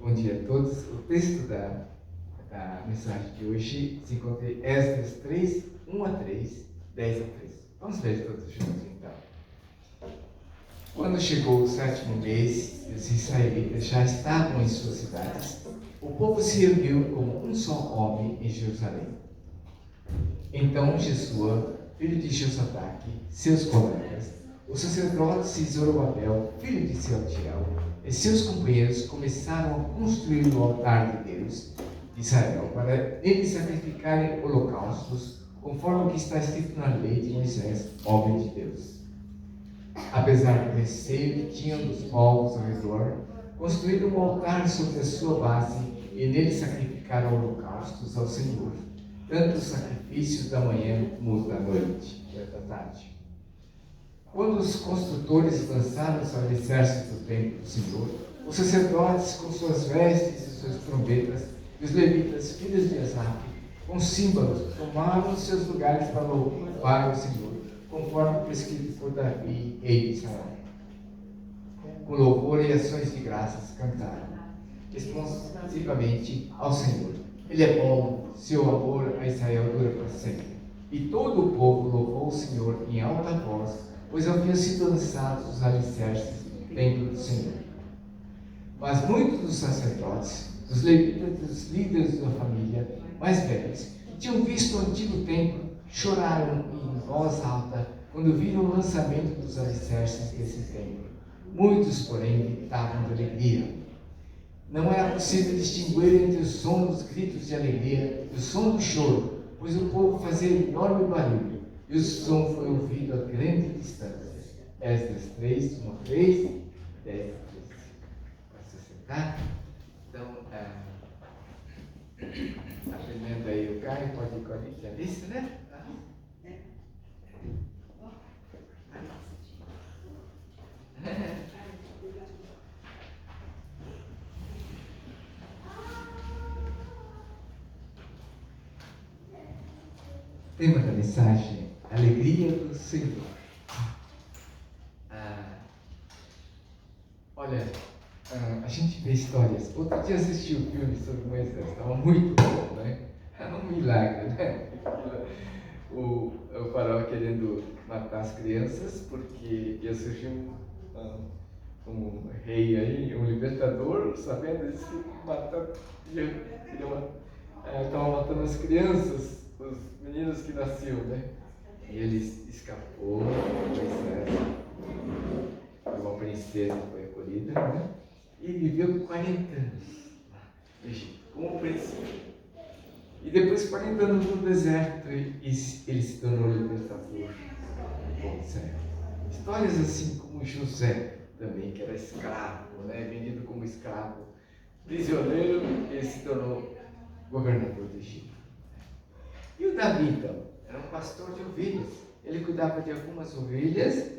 Bom dia a todos. O texto da mensagem de hoje se encontra em Esdras 3, 1 a 3, 10 a 3. Vamos ler todos juntos então. Quando chegou o 7º mês, os israelitas já estavam em suas cidades. O povo se reuniu como um só homem em Jerusalém. Então Jesua, filho de Josadaque, seus colegas, os sacerdotes e Zorobabel, filho de Sealtiel, e seus companheiros começaram a construir o altar de Deus de Israel para eles sacrificarem holocaustos, conforme o que está escrito na lei de Moisés, homem de Deus. Apesar do receio que tinham dos povos ao redor, construíram um altar sobre a sua base e nele sacrificaram holocaustos ao Senhor, tanto os sacrifícios da manhã como os da noite e da tarde. Quando os construtores lançaram os alicerces do templo do Senhor, os sacerdotes com suas vestes e suas trombetas, e os levitas, filhos de Asaf, com símbolos, tomaram seus lugares para louvar o Senhor, conforme prescrito por Davi, rei de Israel. Com louvor e ações de graças cantaram responsivamente ao Senhor. Ele é bom, seu amor a Israel dura para sempre. E todo o povo louvou o Senhor em alta voz, pois haviam sido lançados os alicerces do templo do Senhor. Mas muitos dos sacerdotes, dos levitas e dos líderes da família mais velhos, que tinham visto o antigo templo, choraram em voz alta quando viram o lançamento dos alicerces desse templo. Muitos, porém, gritavam de alegria. Não era possível distinguir entre o som dos gritos de alegria e o som do choro, pois o povo fazia enorme barulho, e o som foi ouvido a grande distância. Esdras 3, 1 a 3, 10 a 13. Pode se sentar? Então, aprendendo aí o Caio, pode ir com a lista, né? Tema da mensagem: Alegria do Senhor. Olha, a gente vê histórias. Outro dia assisti um filme sobre Moisés, estava muito bom, né? Era um milagre, né? O faraó querendo matar as crianças porque ia surgir um rei aí, um libertador, sabendo disso, estava matando as crianças, os meninos que nasciam, né? E ele escapou, Moisés, uma princesa foi acolhida, né? E viveu 40 anos lá no Egito, como príncipe. E depois de 40 anos no deserto, ele se tornou libertador do povo de Israel. Histórias assim como José também, que era escravo, né? Vendido como escravo, prisioneiro, ele se tornou governador do Egito. E o Davi, então, era um pastor de ovelhas. Ele cuidava de algumas ovelhas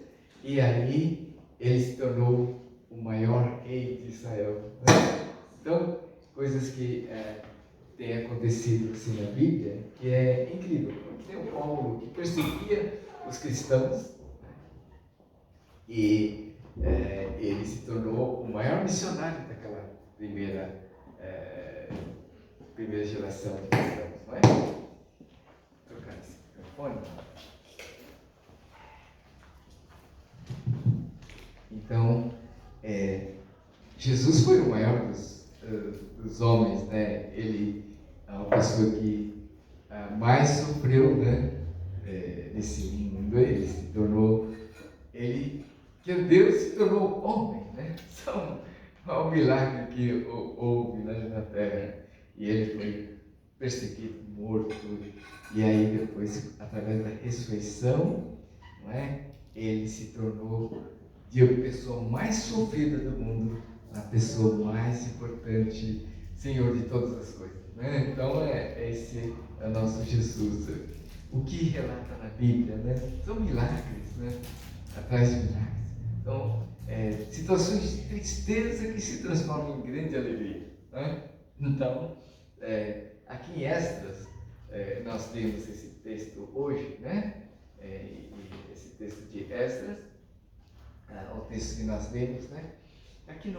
e aí ele se tornou o maior rei de Israel. Né? Então, coisas que têm acontecido assim na Bíblia, que é incrível. Porque tem o Paulo que perseguia os cristãos, né? E ele se tornou o maior missionário daquela primeira geração de cristãos, não é? Trocar esse microfone. Então, Jesus foi o maior dos homens, né? Ele é uma pessoa que mais sofreu, né? Nesse mundo. Ele se tornou, que Deus se tornou homem, né? São um milagre que houve na terra. E ele foi perseguido, morto, e aí depois, através da ressurreição, não é? Ele se tornou de a pessoa mais sofrida do mundo, a pessoa mais importante, Senhor de todas as coisas, né? Então esse é o nosso Jesus. O que relata na Bíblia, né? São milagres, né? Atrás de milagres. Então, situações de tristeza que se transformam em grande alegria, né? Então, aqui em Esdras, nós temos esse texto hoje, né? E esse texto de Esdras, o texto que nós lemos, né? Aqui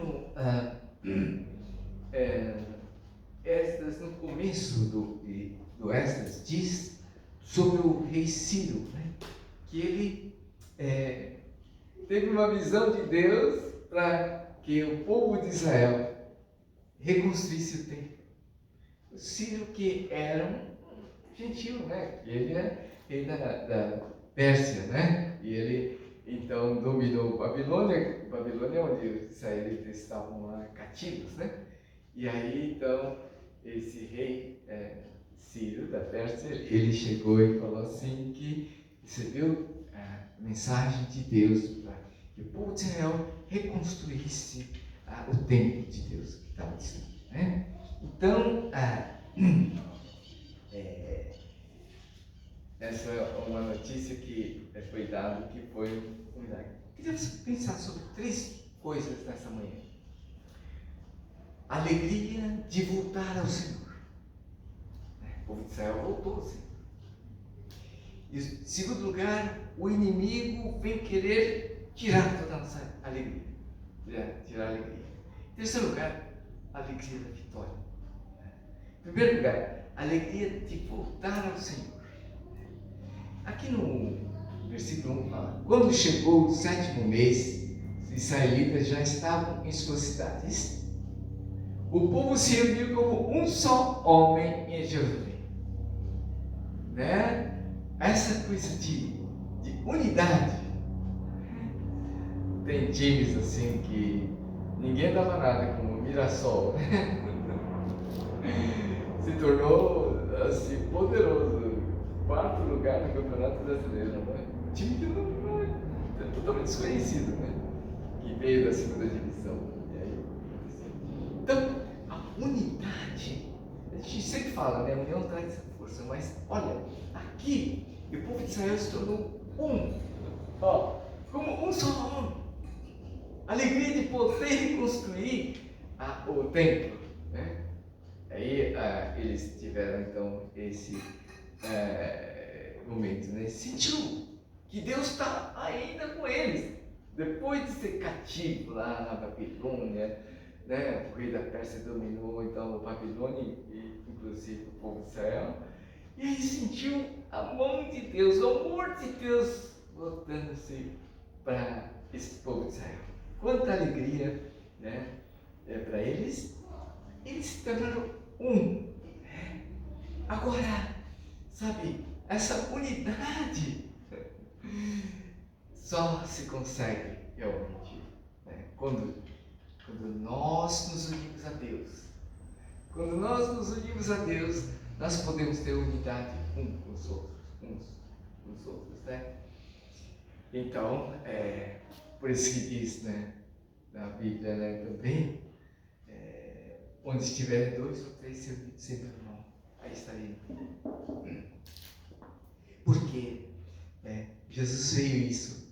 Esdras, no começo do Esdras, diz sobre o rei Ciro, né? Que ele teve uma visão de Deus para que o povo de Israel reconstruísse o templo. O Ciro, que era um gentil, né? Ele é rei da Pérsia, né? E ele então dominou Babilônia, onde os israelitas estavam lá cativos, né? E aí então esse rei Ciro da Pérsia, ele chegou e falou assim que recebeu a mensagem de Deus para que o povo de Israel reconstruísse o templo de Deus que estava destruído, né? Então essa é uma notícia que foi dada, que foi um milagre. Queria pensar sobre 3 coisas nessa manhã. Alegria de voltar ao Senhor. O povo de Israel voltou ao Senhor. E, em segundo lugar, o inimigo vem querer tirar toda a nossa alegria. Tirar a alegria. Em terceiro lugar, a alegria da vitória. Em primeiro lugar, a alegria de voltar ao Senhor. Aqui no versículo 1 fala: quando chegou o 7º mês, os israelitas já estavam em suas cidades. O povo se reuniu como um só homem em Jerusalém. Né? Essa coisa de unidade. Tem times assim que ninguém dava nada, como o Mirassol. Se tornou assim poderoso. 4º lugar no Campeonato Brasileiro, né? Um time que não é totalmente desconhecido, né? Que veio da 2ª divisão. E aí, então, a unidade, a gente sempre fala, né? A união traz força, mas olha, aqui o povo de Israel se tornou como um só homem. Alegria de poder reconstruir o templo, né? Aí eles tiveram então esse momento, né? Sentiu que Deus está ainda com eles, depois de ser cativo lá na Babilônia, né? O rei da Pérsia dominou então a Babilônia e inclusive o povo de Israel, e ele sentiu a mão de Deus, o amor de Deus voltando-se para esse povo de Israel. Quanta alegria, né? Para eles se tornaram um. Agora, sabe, essa unidade só se consegue realmente, né? Quando nós nos unimos a Deus. Quando nós nos unimos a Deus, nós podemos ter unidade uns com os outros, né? Então, por isso que diz, né, na Bíblia, né, também, onde estiverem 2 ou 3 reunidos em meu nome, aí estarei. Porque Jesus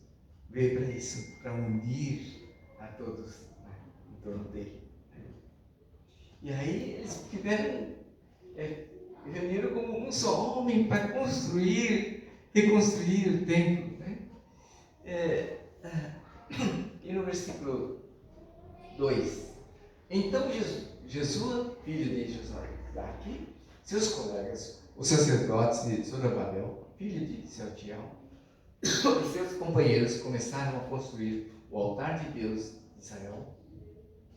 veio para isso, para unir a todos, né, em torno dele. E aí eles reuniram como um só homem para reconstruir o templo, né? E no versículo 2, então Jesua, filho de Josadak, seus colegas, os sacerdotes de Zorobabel, filho de Sealtiel, e seus companheiros começaram a construir o altar de Deus de Israel,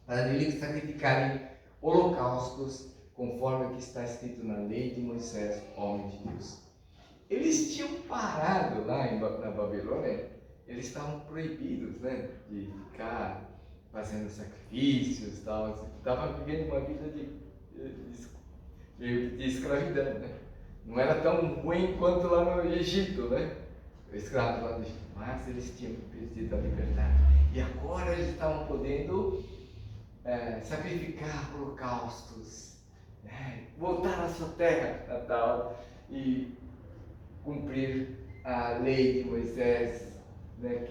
para nele sacrificarem holocaustos, conforme o que está escrito na lei de Moisés, homem de Deus. Eles tinham parado lá na Babilônia, eles estavam proibidos, né, de ficar fazendo sacrifícios, estavam vivendo uma vida de escravidão, né? Não era tão ruim quanto lá no Egito, né? Escravos lá no Egito, mas eles tinham perdido a liberdade. E agora eles estavam podendo sacrificar holocaustos, voltar à sua terra natal e cumprir a lei de Moisés, né,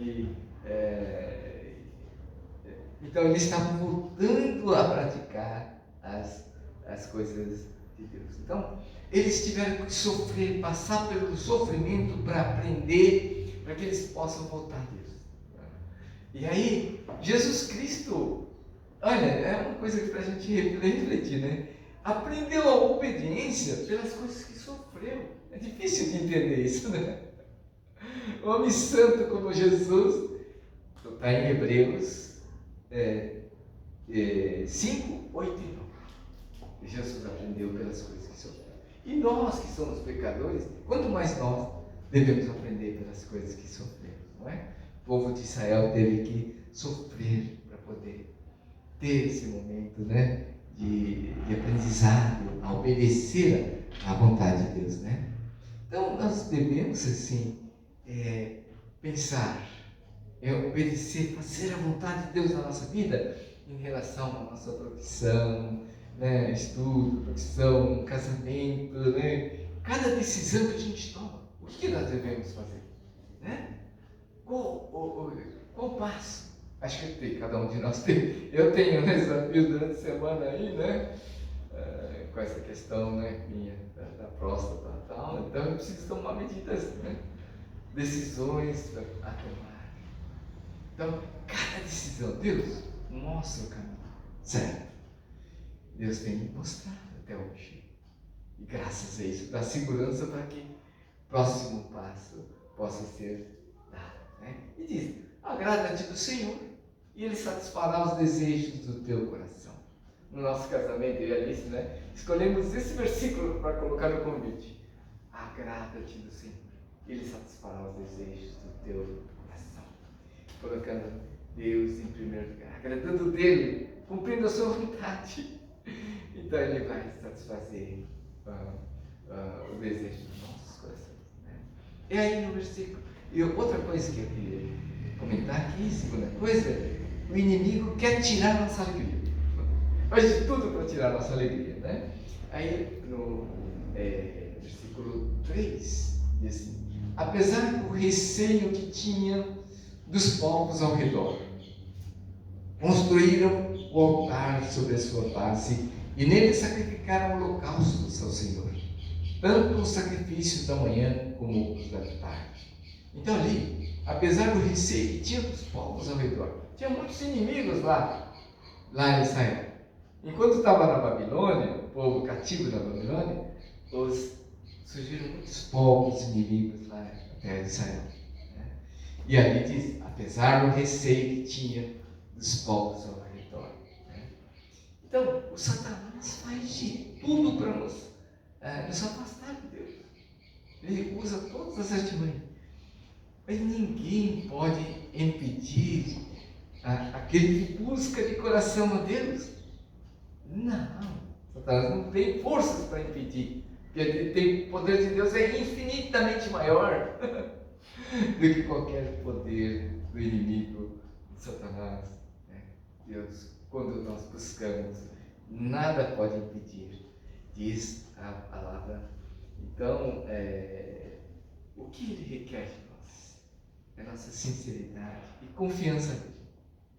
então eles estavam voltando a praticar as coisas de Deus. Então eles tiveram que sofrer, passar pelo sofrimento para aprender, para que eles possam voltar a Deus. E aí Jesus Cristo Olha, é uma coisa que para a gente refletir, né? Aprendeu a obediência pelas coisas que sofreu. É difícil de entender isso, né? Um homem santo como Jesus, está em Hebreus 5, 8 e 9. Jesus aprendeu pelas coisas que sofreu. E nós que somos pecadores, quanto mais nós devemos aprender pelas coisas que sofremos, não é? O povo de Israel teve que sofrer para poder ter esse momento, né, de aprendizado, a obedecer à vontade de Deus, né? Então nós devemos assim pensar, obedecer, fazer a vontade de Deus na nossa vida em relação à nossa profissão, né, estudo, profissão, casamento, né? Cada decisão que a gente toma, o que nós devemos fazer, né? Qual passo? Acho que tem, cada um de nós tem. Eu tenho um desafio durante a semana aí, né? Com essa questão, né, minha, da próstata e tal. Então eu preciso tomar medidas, né? Decisões a tomar. Então, cada decisão, Deus mostra o caminho, certo? Deus tem me mostrado até hoje. E graças a isso, dá segurança para que o próximo passo possa ser dado, né? E diz: agrada-te do Senhor e Ele satisfará os desejos do teu coração. No nosso casamento, eu e a Alice, né, escolhemos esse versículo para colocar no convite. Agrada-te do Senhor e Ele satisfará os desejos do teu coração. Colocando Deus em primeiro lugar, agradando dele, cumprindo a sua vontade. Então Ele vai satisfazer o desejo dos nossos corações, né? E aí no versículo, e outra coisa que eu queria comentar aqui, segunda coisa, o inimigo quer tirar a nossa alegria, faz de tudo para tirar a nossa alegria, né? Aí no versículo 3 diz assim: apesar do receio que tinha dos povos ao redor, construíram o altar sobre a sua base e nele sacrificaram holocaustos ao Senhor, tanto os sacrifícios da manhã como os da tarde. Então ali, apesar do receio que tinha dos povos ao redor, tinha muitos inimigos lá em Israel. Enquanto estava na Babilônia, o povo cativo da Babilônia, surgiram muitos povos inimigos lá na terra de Israel, né? E ali diz, apesar do receio que tinha dos povos ao redor, né? Então, o Satanás faz de tudo para nos afastar de Deus. Ele usa todas as artimanhas. Mas ninguém pode impedir aquele que busca de coração a Deus. Não, Satanás não tem forças para impedir. Porque o poder de Deus é infinitamente maior do que qualquer poder do inimigo de Satanás, né? Deus, quando nós buscamos, nada pode impedir, diz a palavra. Então, o que Ele requer de nós é nossa sinceridade e confiança nele.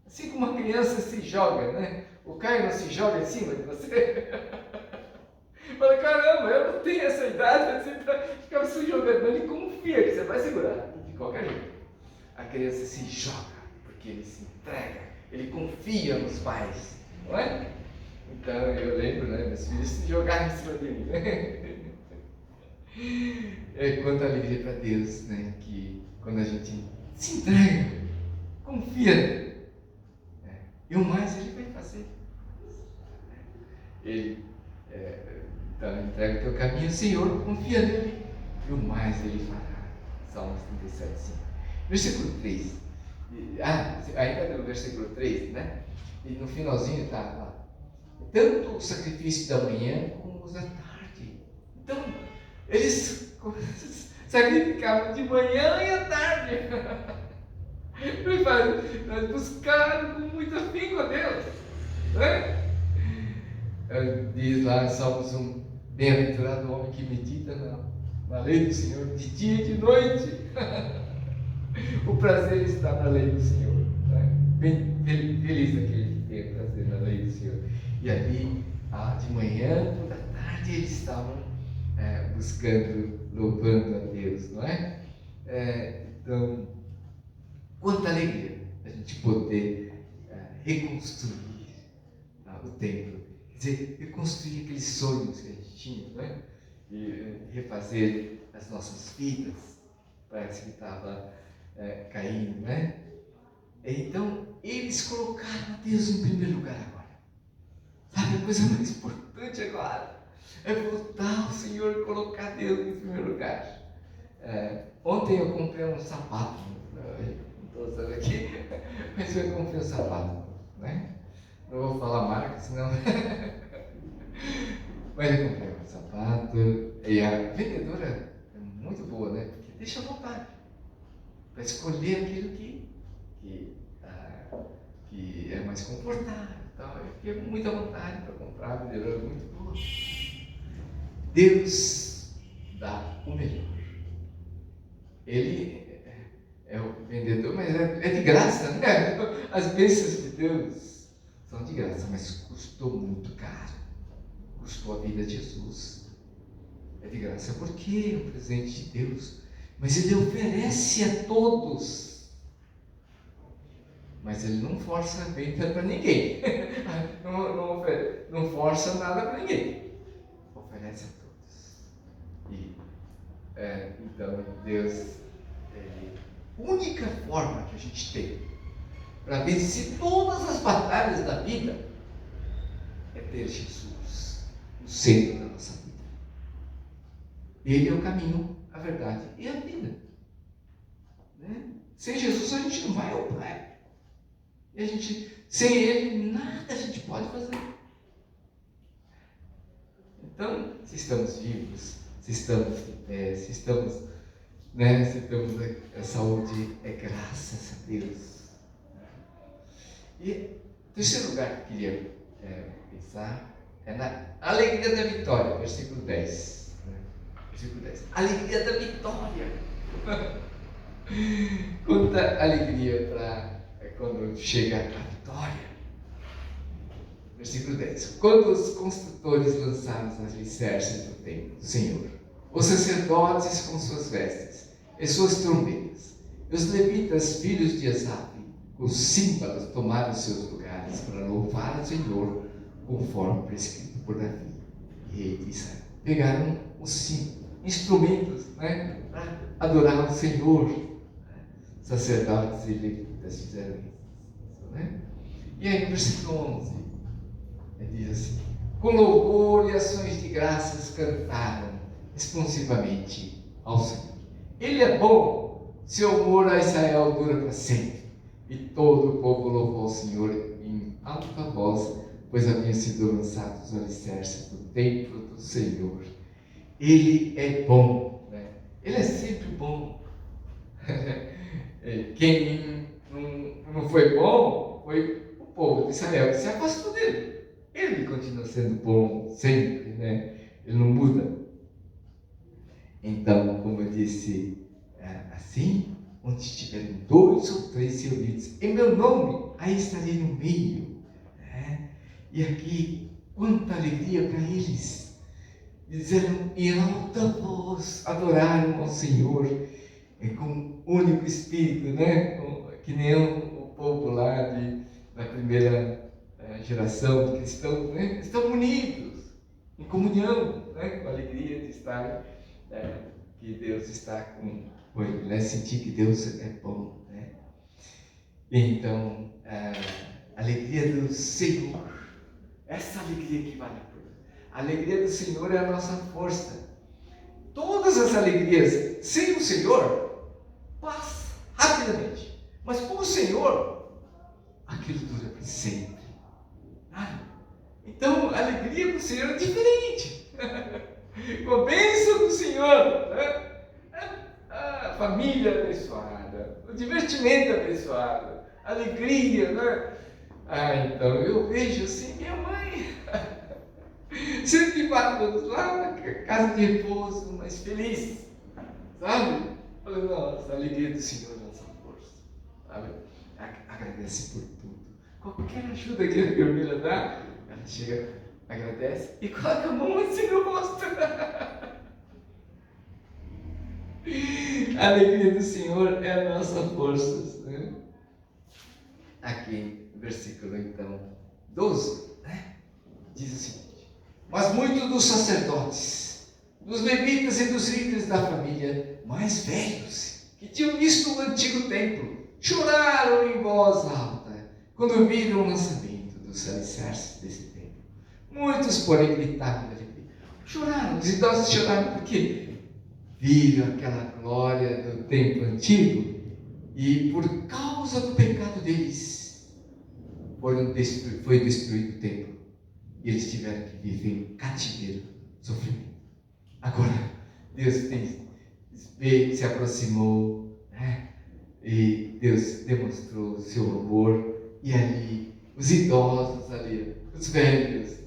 Assim como uma criança se joga, né? O Caio não se joga em cima de você. Fala, caramba, eu não tenho essa idade assim para ficar se jogando. Mas ele confia que você vai segurar, de qualquer jeito. A criança se joga, porque ele se entrega, ele confia nos pais, não é? Então eu lembro, né, meus filhos se jogaram em cima de mim. Quanta alegria para Deus, né, que quando a gente se entrega, confia, e o mais Ele vai fazer. Ele então entrega o teu caminho ao Senhor, confia nele, e o mais Ele fará. Salmos 37, 5. Versículo 3. Ainda no versículo 3, né? E no finalzinho está lá. Tanto o sacrifício da manhã como os da tarde. Então, eles sacrificavam de manhã e à tarde. Nós buscaram com muito afinco a Deus, né? Diz lá em Salmos 1: bem-aventurado o homem que medita na lei do Senhor de dia e de noite. O prazer está na lei do Senhor, né? Bem feliz aquele que tem prazer na lei do Senhor. E ali, de manhã e da tarde, eles estavam buscando, louvando a Deus, não é? Então, quanta alegria a gente poder reconstruir o templo. Quer dizer, reconstruir aqueles sonhos que a gente tinha, né? E refazer as nossas vidas. Parece que estava caindo, né? Então, eles colocaram Deus em primeiro lugar agora. Sabe, a coisa mais importante agora é voltar ao Senhor e colocar Deus em primeiro lugar. Ontem eu comprei um sapato, não estou usando aqui, mas eu comprei um sapato, né? Não vou falar marca, senão... Mas eu comprei um sapato e a vendedora é muito boa, né? Porque deixa à vontade para escolher aquilo que é mais confortável. Então, eu fiquei com muita vontade para comprar, a vendedora é muito boa. Deus dá o melhor. Ele é o vendedor, mas é de graça, né? As bênçãos de Deus são de graça, mas custou muito caro. Custou a vida de Jesus. É de graça porque é um presente de Deus, mas Ele oferece a todos. Mas Ele não força a venda para ninguém. Não força nada para ninguém. Oferece a todos. Então, Deus, a única forma que a gente tem para vencer todas as batalhas da vida é ter Jesus no centro da nossa vida. Ele é o caminho, a verdade e a vida. Né? Sem Jesus a gente não vai ao Pai. E sem Ele, nada a gente pode fazer. Então, se estamos vivos, se estamos de pé, se temos a saúde, é graças a Deus. E o terceiro lugar que eu queria pensar é na alegria da vitória, versículo 10. Versículo 10. Alegria da vitória. Quanta alegria quando chega a vitória. Versículo 10. Quando os construtores lançaram os alicerces do templo do Senhor, os sacerdotes com suas vestes e suas trombetas, e os levitas, filhos de Asaf, com símbolos, tomaram seus lugares para louvar o Senhor, conforme prescrito por Davi, rei de Israel. Pegaram os símbolos, instrumentos, né, para adorar o Senhor. Sacerdotes e levitas fizeram isso, né? E aí no versículo 11 diz assim: com louvor e ações de graças cantaram responsivamente ao Senhor. Ele é bom, seu amor a Israel dura para sempre. E todo o povo louvou ao Senhor em alta voz, pois haviam sido lançados os alicerces do templo do Senhor. Ele é bom, né? Ele é sempre bom. Quem não foi bom foi o povo de Israel que se afastou dele. Ele continua sendo bom sempre, né? Ele não muda. Então, como eu disse, assim, onde estiverem 2 ou 3 reunidos em meu nome, aí estarei no meio. Né? E aqui, quanta alegria para eles. Disseram em alta voz, adoraram ao Senhor com um único espírito, né? Que nem o povo lá da primeira geração de cristãos, né? Estão unidos, em comunhão, né? Com a alegria de estar, que Deus está com ele, né? Sentir que Deus é bom, né? Então, a alegria do Senhor, essa alegria que vale a pena. A alegria do Senhor é a nossa força. Todas as alegrias sem o Senhor passam rapidamente, mas com o Senhor aquilo dura para sempre. Então a alegria do Senhor é diferente. Com a bênção do Senhor, né? A família abençoada, o divertimento abençoado, a alegria, né? Então eu vejo assim minha mãe 104 anos lá na casa de repouso, mas feliz, sabe? Falei, nossa, a alegria do Senhor é nossa força, sabe? Agradece por tudo. Qualquer ajuda que a enfermeira dá, ela chega, agradece e coloca a mão assim no rosto. A alegria do Senhor é a nossa força, né? Aqui, versículo então 12, né? diz o seguinte: mas muitos dos sacerdotes, dos levitas e dos líderes da família mais velhos, que tinham visto o antigo templo, choraram em voz alta quando viram o lançamento dos alicerces desse templo. Muitos, porém, gritaram de alegria. Choraram, os idosos choraram porque viram aquela glória do templo antigo e por causa do pecado deles foi destruído o templo e eles tiveram que viver em cativeiro, sofrimento. Agora Deus se aproximou, né? E Deus demonstrou o seu amor, e ali os idosos ali, os velhos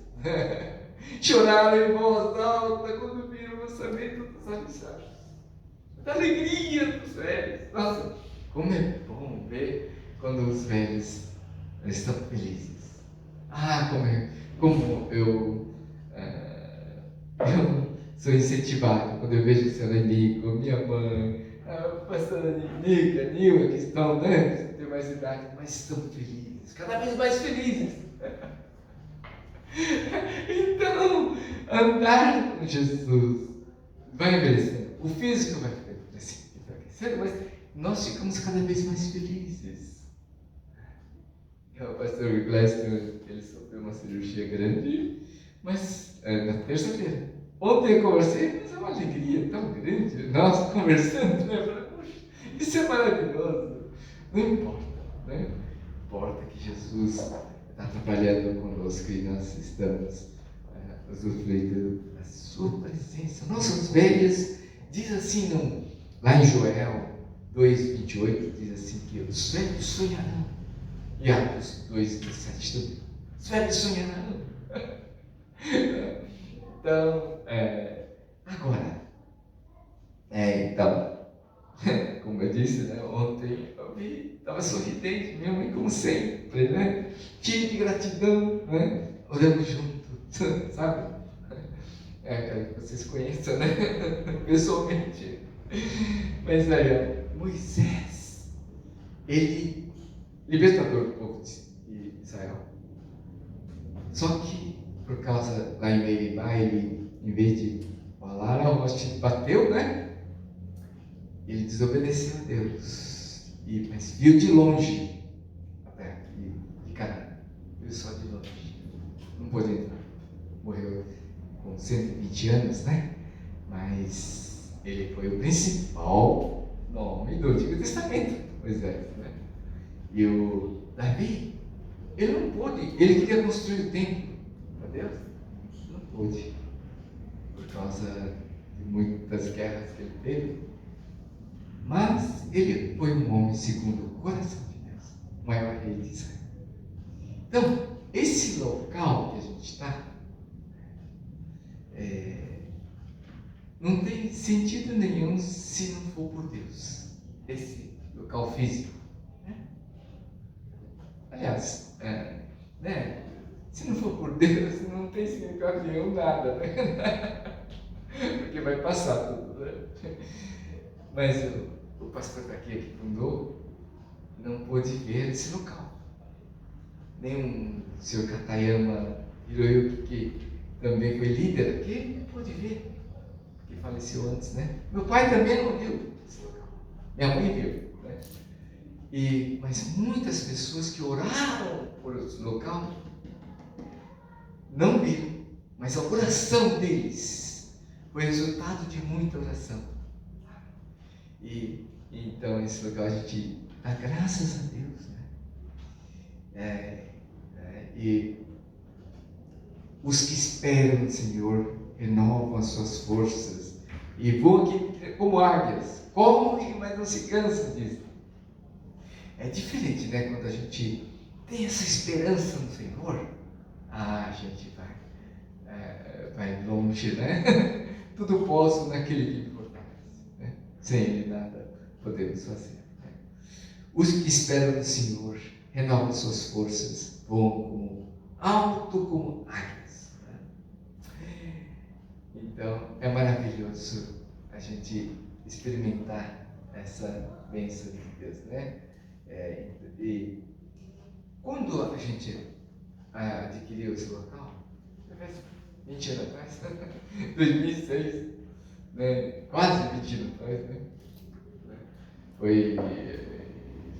choraram em voz alta quando viram o lançamento dos alicerces. Da alegria dos velhos. Nossa, como é bom ver quando os velhos estão felizes. Como eu sou incentivado quando eu vejo o seu amigo, minha mãe, a pastora Nica, Nilma, que estão, né, têm mais idade, mas estão felizes, cada vez mais felizes. Então, andar com Jesus vai envelhecendo, o físico vai enfraquecendo, mas nós ficamos cada vez mais felizes. O pastor Glaston, ele sofreu uma cirurgia grande, mas na terça-feira. Ontem eu conversei, mas é uma alegria tão grande, nós conversando, né? Falei, poxa, isso é maravilhoso. Não importa, né? Importa que Jesus está trabalhando conosco e nós estamos usufruindo da sua presença. Nossos velhos, diz assim, lá em Joel 2,28, diz assim que os velhos sonharão. E Atos 2,17 também. Os velhos sonharão. Então, agora, como eu disse, né, ontem eu vi, estava sorridente, minha mãe como sempre, né, cheia de gratidão, né, oramos junto, sabe? Quero que vocês conheçam, né, pessoalmente. Mas aí, Moisés, ele, libertador do povo de Israel. Só que, por causa, lá em Meribá, ele, em vez de falar, bateu, né? Ele desobedeceu a Deus, mas viu de longe a terra de Canaã, viu só de longe, não pôde entrar, morreu com 120 anos, né? Mas ele foi o principal nome do Antigo Testamento, Moisés, né? E o Davi, ele não pôde, ele queria construir o templo para Deus, não pôde, por causa de muitas guerras que ele teve. Mas ele foi um homem segundo o coração de Deus, o maior rei de Israel. Então, esse local que a gente está, não tem sentido nenhum se não for por Deus, esse local físico, né? Aliás, né? Se não for por Deus, não tem significado nenhum nada, né? Porque vai passar tudo, né? Mas o pastor daqui que fundou não pôde ver esse local. Nem o senhor Katayama Hiroyuki, que também foi líder aqui, não pôde ver, porque faleceu antes, né? Meu pai também não viu esse local. Minha mãe viu, né? Mas muitas pessoas que oraram por esse local não viram, mas a oração deles foi resultado de muita oração. E então, esse lugar a gente dá graças a Deus, né? E os que esperam no Senhor renovam as suas forças e voam aqui como águias, correm, mas não se cansam disso. É diferente, né? Quando a gente tem essa esperança no Senhor, a gente vai longe, né? Tudo posso naquele que me fortalece, né? Sem Ele nada podemos fazer, né? Os que esperam no Senhor renovam suas forças, voam alto como águias, né? Então é maravilhoso a gente experimentar essa bênção de Deus, né? E quando a gente adquiriu esse local, 20 anos atrás, 2006, né? Quase 20 anos atrás, né?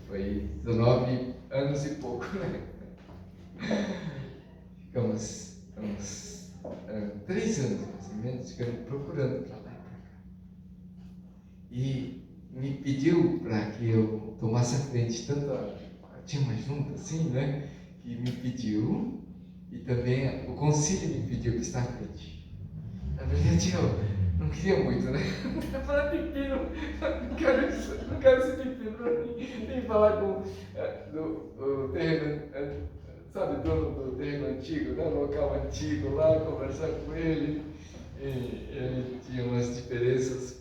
Foi 19 anos e pouco, né? Ficamos 3 anos, mais ou menos, procurando para lá e para cá. E me pediu para que eu tomasse a frente, tanto tinha uma junta assim, né? Que me pediu, e também o concílio me pediu para estar à frente. Na verdade, eu não queria muito, né? Eu falei, pepino, não quero ser pepino, nem falar com o terreno, sabe, dono do terreno antigo, né? Local antigo lá, conversar com ele. E ele tinha umas diferenças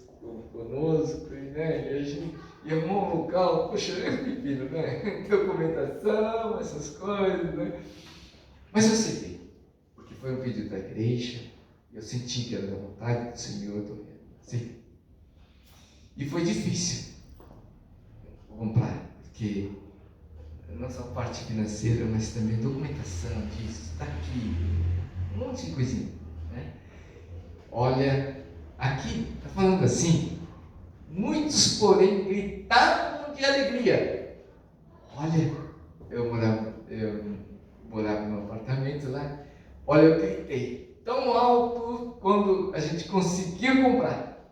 conosco, né? E a gente ia arrumar um local, poxa, pepino, né? Documentação, essas coisas, né? Mas eu aceitei, porque foi um pedido da igreja, eu senti que era da vontade do Senhor, aceitei. E foi difícil comprar, porque não só a parte financeira, mas também documentação disso, daqui, um monte de coisinha, né? Olha, aqui está falando assim, muitos, porém, gritavam de alegria. Olha, eu morava num apartamento lá, olha, eu gritei tão alto quando a gente conseguiu comprar.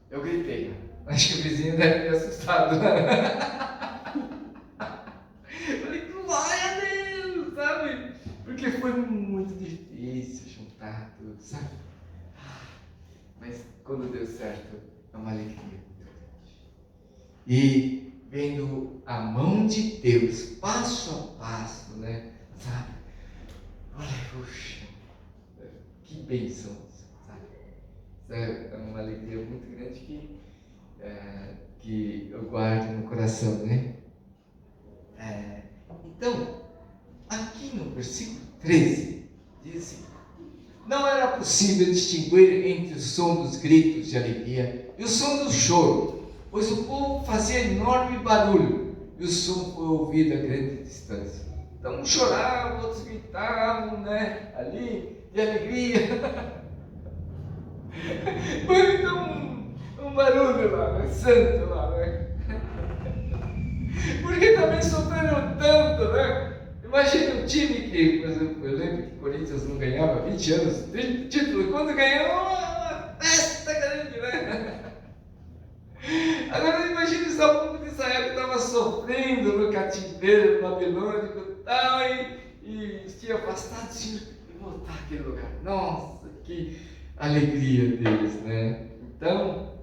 Eu gritei, acho que o vizinho deve ter assustado, né? Falei, glória a Deus, sabe? Porque foi muito difícil juntar tudo, sabe? Mas quando deu certo, é uma alegria muito grande. E vendo a mão de Deus, passo a passo, né? Sabe? Olha, puxa, que bênção, sabe? É uma alegria muito grande que eu guardo no coração, né? Então, aqui no versículo 13, diz assim: não era possível distinguir entre o som dos gritos de alegria e o som do choro, pois o povo fazia enorme barulho e o som foi ouvido a grande distância. Então, um chorava, outros gritavam, né? Ali, de alegria. Foi então um barulho lá, né? Santo lá, né? Porque também sofreram tanto, né? Imagina um time que, por exemplo, eu lembro que o Corinthians não ganhava 20 anos, título, quando ganhou, uma festa grande, né? Agora imagina esse povo de Israel que estava sofrendo no cativeiro babilônico tal, e tinha afastado e voltar àquele lugar. Nossa, que alegria deles, né? Então,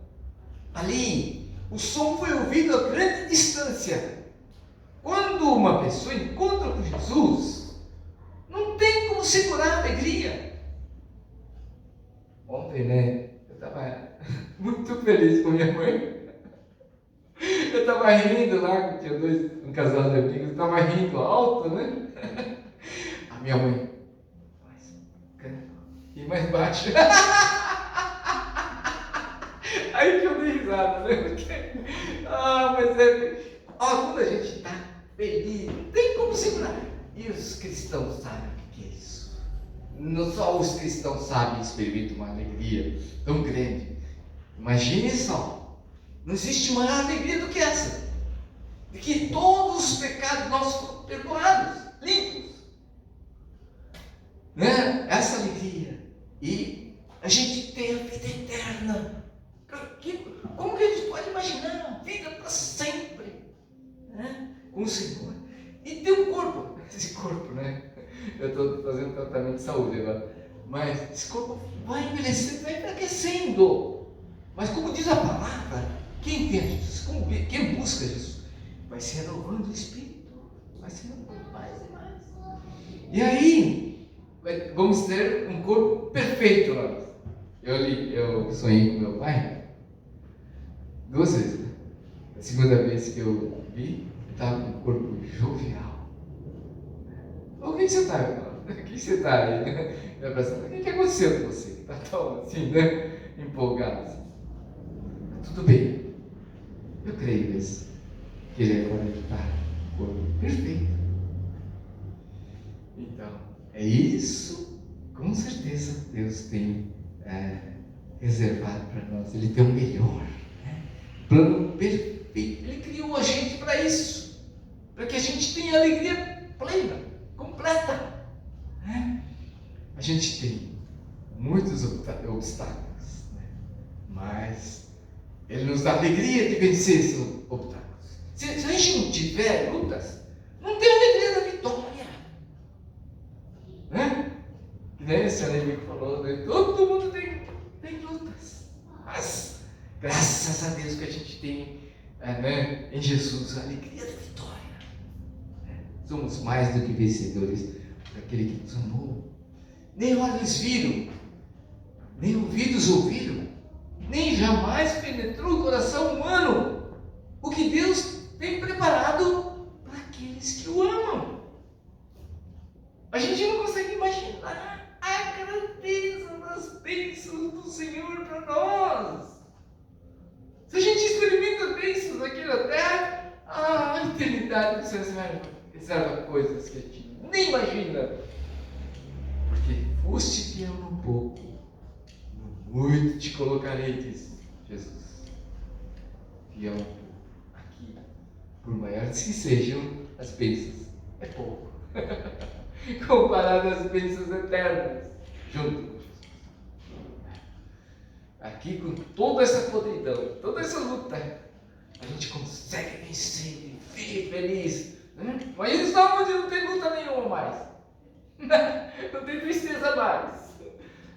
ali, o som foi ouvido a grande distância. Quando uma pessoa encontra com Jesus, não tem como segurar a alegria. Ontem, né, eu estava muito feliz com minha mãe. Eu estava rindo lá, tinha um casal de amigos, eu estava rindo alto, né? A minha mãe, e mais baixo. Aí que eu dei risada, né? Quando a gente está feliz, não tem como segurar. E os cristãos sabem o que é isso. Não só os cristãos sabem experimentar uma alegria tão grande. Imagine só, não existe maior alegria do que essa. De que todos os pecados nossos foram perdoados, limpos. Né? Essa alegria. E a gente tem a vida eterna. Como que a gente pode imaginar a vida para sempre, né? Com o Senhor? E tem um corpo, esse corpo, né? Eu estou fazendo tratamento de saúde agora, mas esse corpo vai envelhecendo, vai enfraquecendo. Mas como diz a palavra, quem tem Jesus, quem busca Jesus, vai se renovando o espírito, vai se renovando mais e mais. E aí, vamos ter um corpo perfeito lá. Eu sonhei com meu pai 2 vezes, né? A segunda vez que eu vi, eu estava com um corpo jovial. O que você está falando? O que você está aí? Eu pensando, o que aconteceu com você? Está tão assim, né? Empolgado assim. Tudo bem. Eu creio nisso. Que ele agora está com o corpo perfeito. Então, é isso, com certeza. Deus tem reservado para nós. Ele tem o melhor, né? Plano perfeito. Ele criou a gente para isso, para que a gente tenha alegria plena, completa, né? A gente tem muitos obstáculos, né? Mas Ele nos dá alegria de vencer esses obstáculos. Se a gente não tiver lutas, não tem alegria da vitória, né? Que nem esse amigo falou, né? Todo mundo tem lutas, mas graças a Deus que a gente tem, né, em Jesus a alegria da vitória, né? Somos mais do que vencedores daquele que nos amou. Nem olhos viram, nem ouvidos ouviram, nem jamais penetrou o coração humano o que Deus tem preparado para aqueles que o amam. A gente não consegue imaginar a grandeza das bênçãos do Senhor para nós. Se a gente experimenta bênçãos aqui na terra, a eternidade nos reserva coisas que a gente nem imagina. Porque foste fiel no pouco, no muito te colocarei, diz Jesus. Fiel no pouco. Aqui, por maiores que sejam as bênçãos, é pouco. Comparado às bênçãos eternas, junto com Jesus. Aqui, com toda essa podridão, toda essa luta, a gente consegue vencer e viver feliz, né? Mas eles não, onde não tem luta nenhuma mais. Não tem tristeza mais.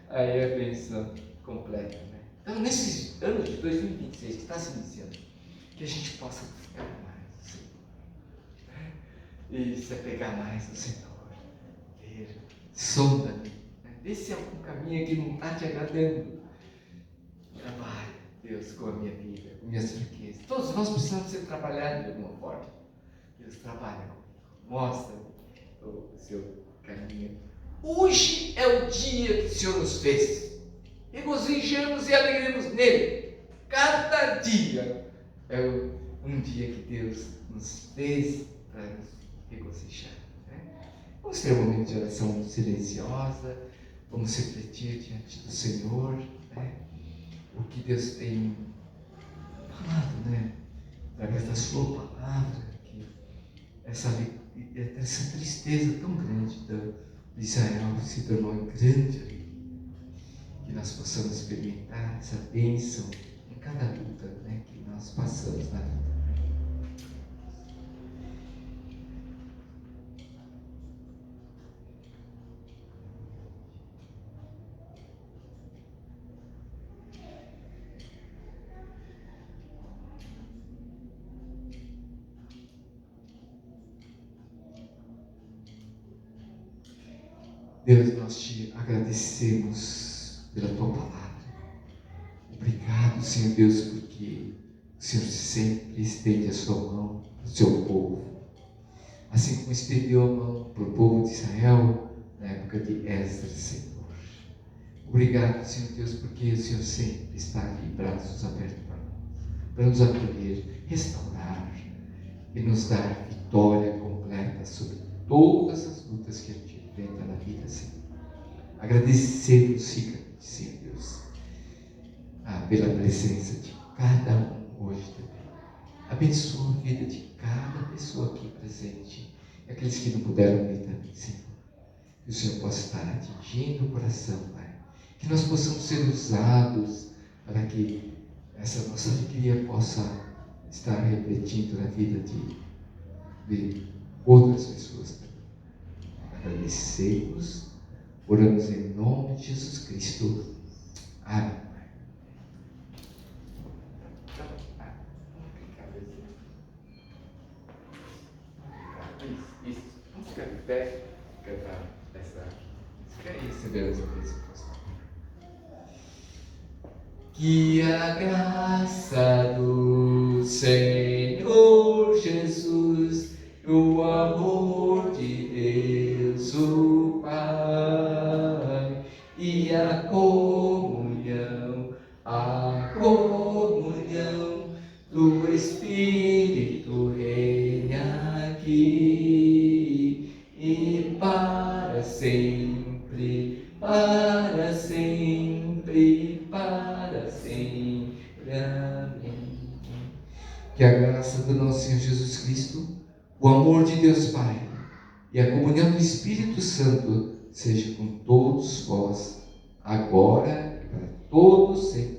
Aí é a bênção completa, né? Então, nesses anos de 2026 que está se iniciando, que a gente possa ficar mais no Senhor, né? E se apegar mais no Senhor. Veja, sonda-me, né? Vê se há algum caminho que não está te agradando. Trabalhe, Deus, com a minha vida, com minhas fraquezas. Todos nós precisamos ser trabalhados de alguma forma. Deus trabalha comigo. Mostra o seu caminho. Hoje é o dia que o Senhor nos fez. Regozijemos e alegremos nele. Cada dia é um dia que Deus nos fez para nos regozijar, né? Vamos ter um momento de oração silenciosa. Vamos refletir diante do Senhor, né? O que Deus tem falado, né? Através da sua palavra, que essa tristeza tão grande de Israel se tornou grande alegria. Que nós possamos experimentar essa bênção em cada luta, né, que nós passamos na vida. Deus, nós te agradecemos pela tua palavra. Obrigado, Senhor Deus, porque o Senhor sempre estende a sua mão para o seu povo. Assim como estendeu a mão para o povo de Israel na época de Esdras, Senhor. Obrigado, Senhor Deus, porque o Senhor sempre está aqui, braços abertos para nos acolher, restaurar e nos dar vitória completa sobre todas as lutas que a gente enfrenta na vida, Senhor. Agradecemos, Senhor Deus, pela presença de cada um hoje também. Abençoa a vida de cada pessoa aqui presente e aqueles que não puderam vir também, Senhor. Que o Senhor possa estar atingindo o coração, Pai. Que nós possamos ser usados para que essa nossa alegria possa estar refletindo na vida de outras pessoas também. Agradecemos, oramos em nome de Jesus Cristo. Amém. Isso. Vamos ficar de pé, cantar essa. Você quer receber essa bênção? Que a graça do Senhor Jesus, o amor de Deus, o Pai, e a comunhão do Espírito reine aqui e para sempre. para sempre, para sempre. Amém. Que a graça do nosso Senhor Jesus Cristo, o amor de Deus Pai e a comunhão do Espírito Santo seja com todos vós, agora e para todos sempre.